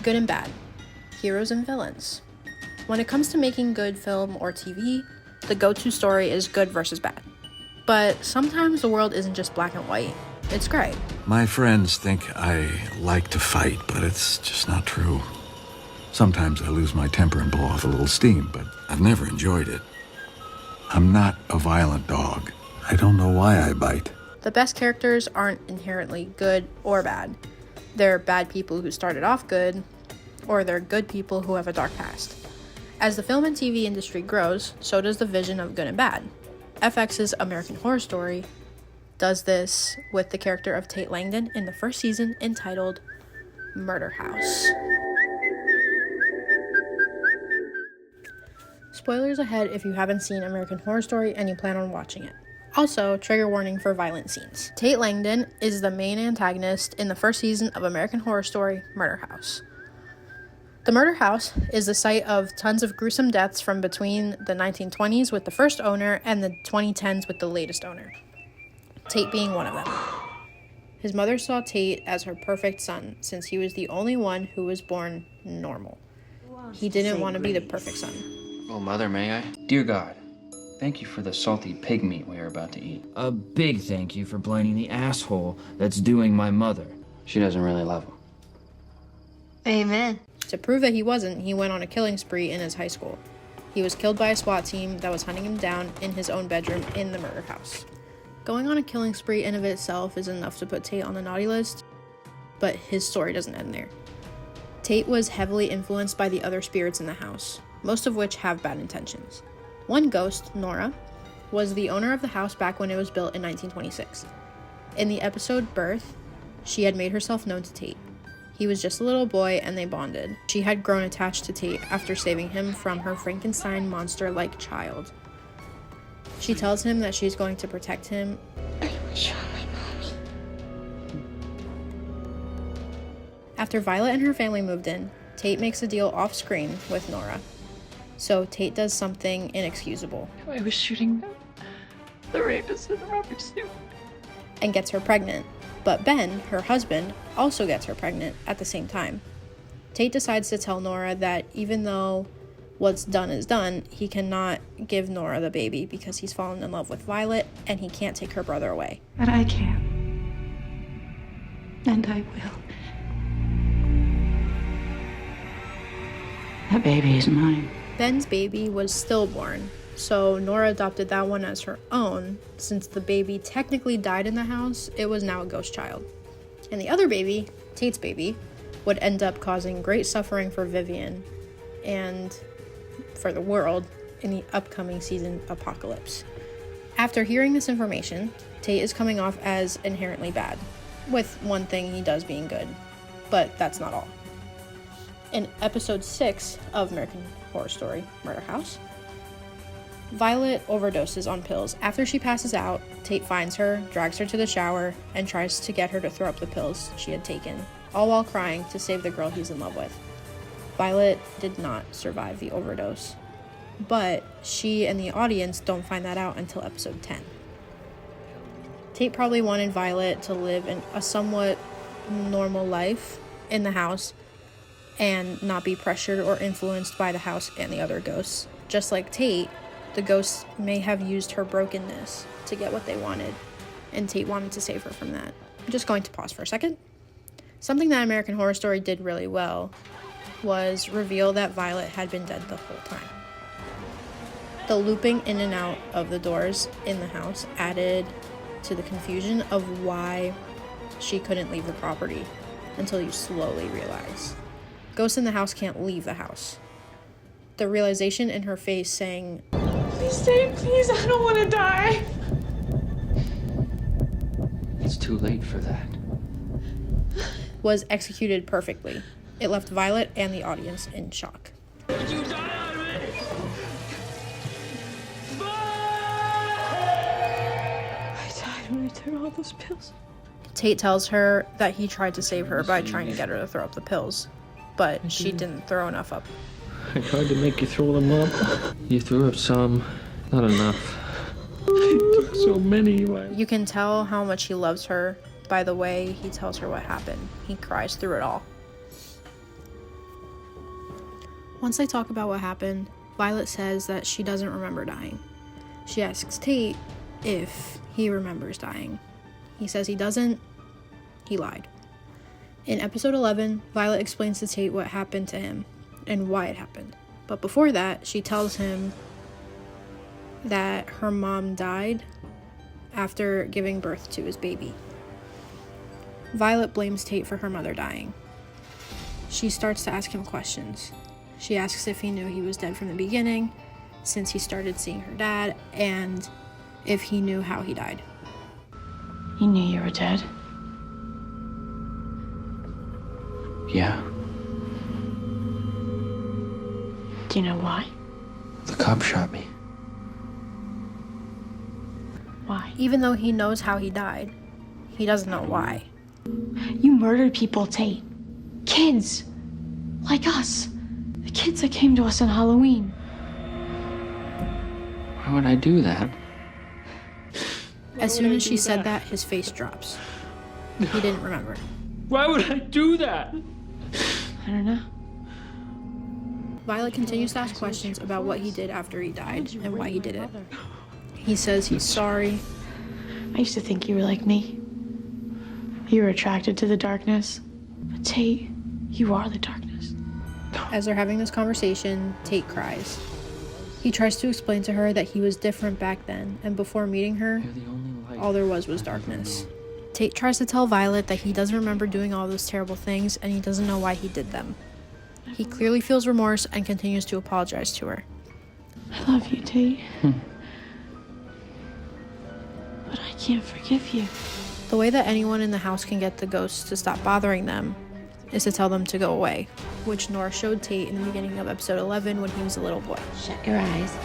Good and bad. Heroes and villains. When it comes to making good film or TV, the go-to story is good versus bad. But sometimes the world isn't just black and white, it's gray. My friends think I like to fight, but it's just not true. Sometimes I lose my temper and blow off a little steam, but I've never enjoyed it. I'm not a violent dog. I don't know why I bite. The best characters aren't inherently good or bad. They're bad people who started off good, or they're good people who have a dark past. As the film and TV industry grows, so does the vision of good and bad. FX's American Horror Story does this with the character of Tate Langdon in the first season entitled Murder House. Spoilers ahead if you haven't seen American Horror Story and you plan on watching it. Also, trigger warning for violent scenes. Tate Langdon is the main antagonist in the first season of American Horror Story, Murder House. The Murder House is the site of tons of gruesome deaths from between the 1920s with the first owner and the 2010s with the latest owner, Tate being one of them. His mother saw Tate as her perfect son since he was the only one who was born normal. He didn't want to be the perfect son. Oh, Mother, may I? Dear God, thank you for the salty pig meat we are about to eat. A big thank you for blinding the asshole that's doing my mother. She doesn't really love him. Amen. To prove that he wasn't, he went on a killing spree in his high school. He was killed by a SWAT team that was hunting him down in his own bedroom in the murder house. Going on a killing spree in of itself is enough to put Tate on the naughty list, but his story doesn't end there. Tate was heavily influenced by the other spirits in the house, most of which have bad intentions. One ghost, Nora, was the owner of the house back when it was built in 1926. In the episode Birth, she had made herself known to Tate. He was just a little boy and they bonded. She had grown attached to Tate after saving him from her Frankenstein monster-like child. She tells him that she's going to protect him. I wish you were my mommy. After Violet and her family moved in, Tate makes a deal off-screen with Nora. So Tate does something inexcusable. I was shooting the rapist in the rubber suit. And gets her pregnant. But Ben, her husband, also gets her pregnant at the same time. Tate decides to tell Nora that even though what's done is done, he cannot give Nora the baby because he's fallen in love with Violet and he can't take her brother away. But I can. And I will. That baby is mine. Ben's baby was stillborn, so Nora adopted that one as her own. Since the baby technically died in the house, it was now a ghost child. And the other baby, Tate's baby, would end up causing great suffering for Vivian and for the world in the upcoming season Apocalypse. After hearing this information, Tate is coming off as inherently bad, with one thing he does being good, but that's not all. In episode 6 of American Horror Story, Murder House, Violet overdoses on pills. After she passes out, Tate finds her, drags her to the shower, and tries to get her to throw up the pills she had taken, all while crying to save the girl he's in love with. Violet did not survive the overdose, but she and the audience don't find that out until episode 10. Tate probably wanted Violet to live in a somewhat normal life in the house and not be pressured or influenced by the house and the other ghosts. Just like Tate, the ghosts may have used her brokenness to get what they wanted, and Tate wanted to save her from that. I'm just going to pause for a second. Something that American Horror Story did really well was reveal that Violet had been dead the whole time. The looping in and out of the doors in the house added to the confusion of why she couldn't leave the property until you slowly realize. Ghosts in the house can't leave the house. The realization in her face saying, Please stay, please, I don't want to die. It's too late for that. was executed perfectly. It left Violet and the audience in shock. Would you die on me? I died when I took all those pills. Tate tells her that he tried to save her by trying to get her to throw up the pills, but she didn't throw enough up. I tried to make you throw them up. You threw up some, not enough. I took so many. You can tell how much he loves her by the way he tells her what happened. He cries through it all. Once they talk about what happened, Violet says that she doesn't remember dying. She asks Tate if he remembers dying. He says he doesn't. He lied. In episode 11, Violet explains to Tate what happened to him and why it happened. But before that, she tells him that her mom died after giving birth to his baby. Violet blames Tate for her mother dying. She starts to ask him questions. She asks if he knew he was dead from the beginning, since he started seeing her dad, and if he knew how he died. You knew you were dead. Yeah, Do you know why? the cop shot me. Why? Even though he knows how he died, he doesn't know why. You murdered people, Tate. Kids. Like us. The kids that came to us on Halloween. Why would I do that? As soon as she said that, his face drops. He didn't remember. Why would I do that? I don't know. Violet continues to ask questions about what he did after he died and why he did it. He says he's sorry. I used to think you were like me. You were attracted to the darkness. But Tate, you are the darkness. As they're having this conversation, Tate cries. He tries to explain to her that he was different back then, and before meeting her, You're the only light. all there was darkness. Tate tries to tell Violet that he doesn't remember doing all those terrible things and he doesn't know why he did them. He clearly feels remorse and continues to apologize to her. I love you, Tate. But I can't forgive you. The way that anyone in the house can get the ghosts to stop bothering them is to tell them to go away, which Nora showed Tate in the beginning of episode 11 when he was a little boy. Shut your eyes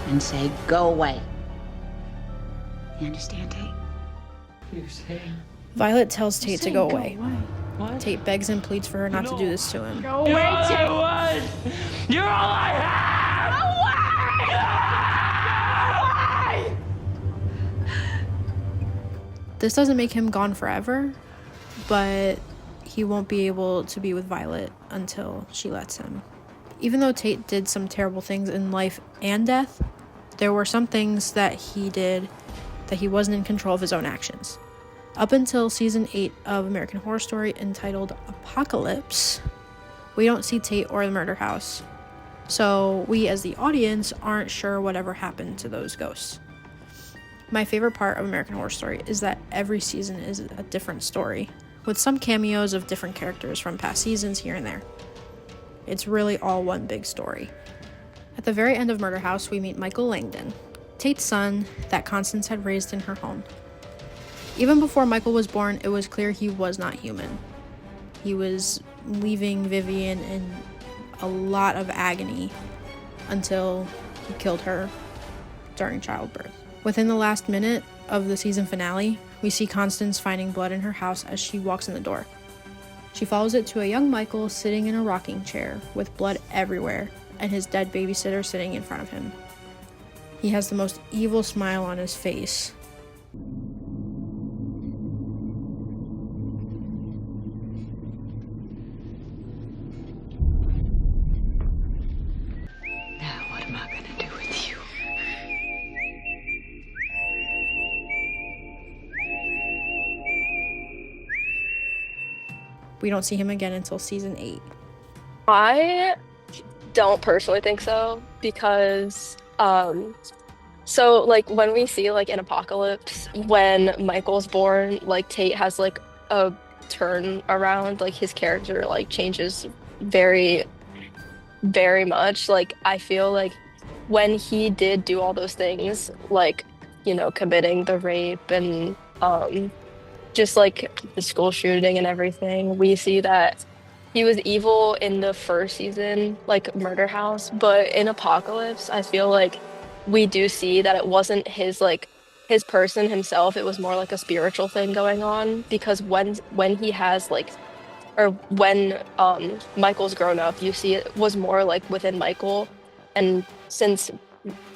and say, go away. You understand, Tate? You're saying? Violet tells Tate to go away. What? Tate begs and pleads for her not to do this to him. You're all I want! You're all I have! This doesn't make him gone forever, but he won't be able to be with Violet until she lets him. Even though Tate did some terrible things in life and death, there were some things that he did that he wasn't in control of his own actions. Up until season 8 of American Horror Story, entitled Apocalypse, we don't see Tate or the murder house. So we as the audience aren't sure whatever happened to those ghosts. My favorite part of American Horror Story is that every season is a different story, with some cameos of different characters from past seasons here and there. It's really all one big story. At the very end of Murder House, we meet Michael Langdon, Tate's son that Constance had raised in her home. Even before Michael was born, it was clear he was not human. He was leaving Vivian in a lot of agony until he killed her during childbirth. Within the last minute of the season finale, we see Constance finding blood in her house as she walks in the door. She follows it to a young Michael sitting in a rocking chair with blood everywhere and his dead babysitter sitting in front of him. He has the most evil smile on his face. Now what am I gonna do with you? We don't see him again until season 8. I don't personally think so because so like when we see like in Apocalypse when Michael's born, like Tate has like a turn around, like his character like changes very much. Like I feel like when he did do all those things, like, you know, committing the rape and just like the school shooting and everything, we see that he was evil in the first season, like Murder House, but in Apocalypse, I feel like we do see that it wasn't his person himself. It was more like a spiritual thing going on, because when he has like, or when Michael's grown up, you see it was more like within Michael, and since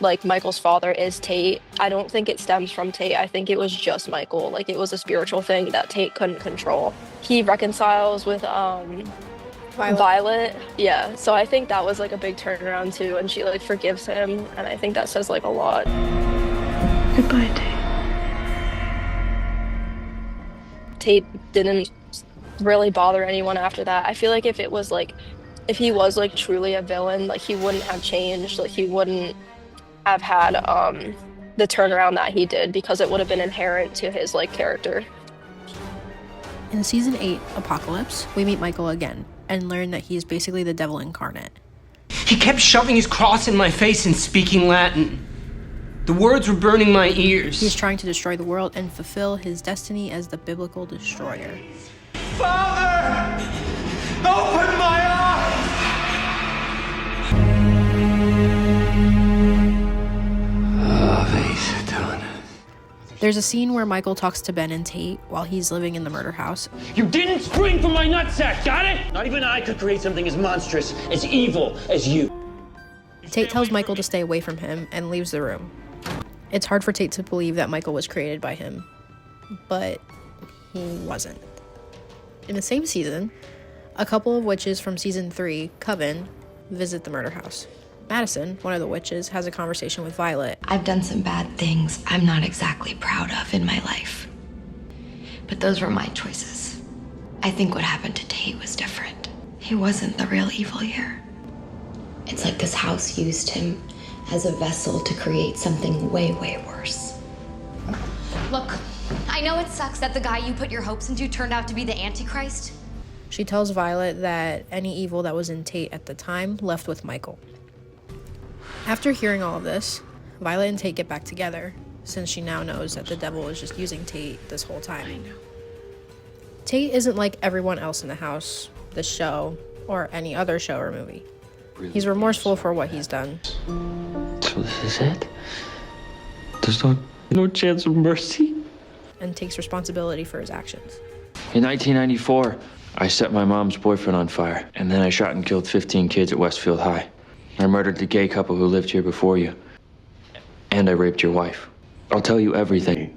like Michael's father is Tate, I don't think it stems from Tate. I think it was just Michael. Like it was a spiritual thing that Tate couldn't control. He reconciles with Violet, yeah. So I think that was like a big turnaround too, and she like forgives him, and I think that says like a lot. Goodbye, Tate. Tate didn't really bother anyone after that. I feel like if it was like, if he was like truly a villain, like he wouldn't have changed, like he wouldn't have had the turnaround that he did because it would have been inherent to his like character. In season 8, Apocalypse, we meet Michael again and learn that he's basically the devil incarnate. He kept shoving his cross in my face and speaking Latin. The words were burning my ears. He's trying to destroy the world and fulfill his destiny as the biblical destroyer. Father! Open my eyes! There's a scene where Michael talks to Ben and Tate while he's living in the murder house. You didn't spring from my nutsack, got it? Not even I could create something as monstrous, as evil as you. Tate tells Michael to stay away from him and leaves the room. It's hard for Tate to believe that Michael was created by him, but he wasn't. In the same season, a couple of witches from season 3, Coven, visit the murder house. Madison, one of the witches, has a conversation with Violet. I've done some bad things I'm not exactly proud of in my life. But those were my choices. I think what happened to Tate was different. He wasn't the real evil here. It's like this house used him as a vessel to create something way, way worse. Look, I know it sucks that the guy you put your hopes into turned out to be the Antichrist. She tells Violet that any evil that was in Tate at the time left with Michael. After hearing all of this, Violet and Tate get back together, since she now knows that the devil was just using Tate this whole time. Tate isn't like everyone else in the house, the show, or any other show or movie. He's remorseful for what he's done. So this is it? There's no chance of mercy? And takes responsibility for his actions. In 1994, I set my mom's boyfriend on fire, and then I shot and killed 15 kids at Westfield High. I murdered the gay couple who lived here before you. And I raped your wife. I'll tell you everything.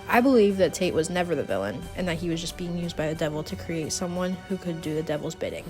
I believe that Tate was never the villain, and that he was just being used by the devil to create someone who could do the devil's bidding.